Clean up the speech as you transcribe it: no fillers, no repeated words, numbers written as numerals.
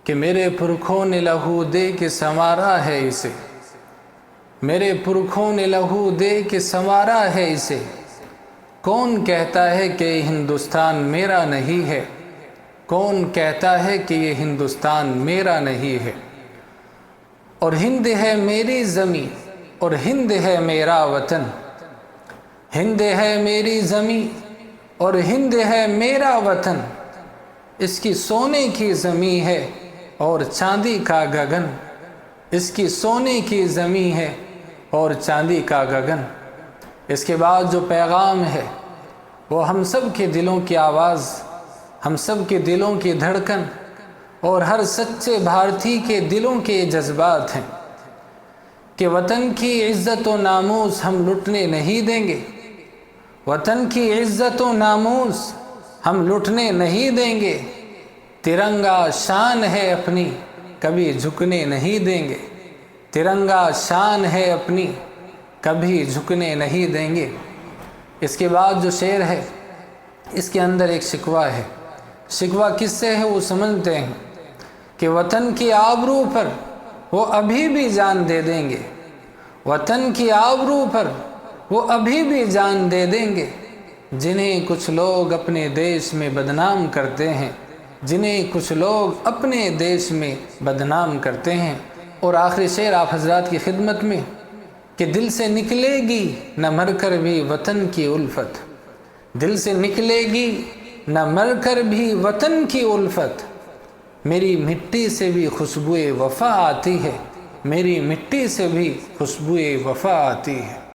کہ میرے پرکھوں نے لہو دے کے سنوارا ہے اسے، میرے پرکھوں نے لہو دے کے سنوارا ہے اسے، کون کہتا ہے کہ یہ ہندوستان میرا نہیں ہے، کون کہتا ہے کہ یہ ہندوستان میرا نہیں ہے۔ اور ہند ہے میری زمین اور ہند ہے میرا وطن، ہند ہے میری زمین اور ہند ہے میرا وطن، اس کی سونے کی زمین ہے اور چاندی کا گگن، اس کی سونے کی زمین ہے اور چاندی کا گگن۔ اس کے بعد جو پیغام ہے وہ ہم سب کے دلوں کی آواز، ہم سب کے دلوں کی دھڑکن اور ہر سچے بھارتی کے دلوں کے جذبات ہیں کہ وطن کی عزت و ناموس ہم لٹنے نہیں دیں گے، وطن کی عزت و ناموس ہم لٹنے نہیں دیں گے، ترنگا شان ہے اپنی کبھی جھکنے نہیں دیں گے، ترنگا شان ہے اپنی کبھی جھکنے نہیں دیں گے۔ اس کے بعد جو شعر ہے اس کے اندر ایک شکوہ ہے، شکوہ کس سے ہے وہ سمجھتے ہیں کہ وطن کی آبرو پر وہ ابھی بھی جان دے دیں گے، وطن کی آبرو پر وہ ابھی بھی جان دے دیں گے، جنہیں کچھ لوگ اپنے دیش میں بدنام کرتے ہیں، جنہیں کچھ لوگ اپنے دیش میں بدنام کرتے ہیں۔ اور آخری شعر آپ حضرات کی خدمت میں کہ دل سے نکلے گی نہ مر کر بھی وطن کی الفت، دل سے نکلے گی نہ مر کر بھی وطن کی الفت، میری مٹی سے بھی خوشبوئے وفا آتی ہے، میری مٹی سے بھی خوشبوئے وفا آتی ہے۔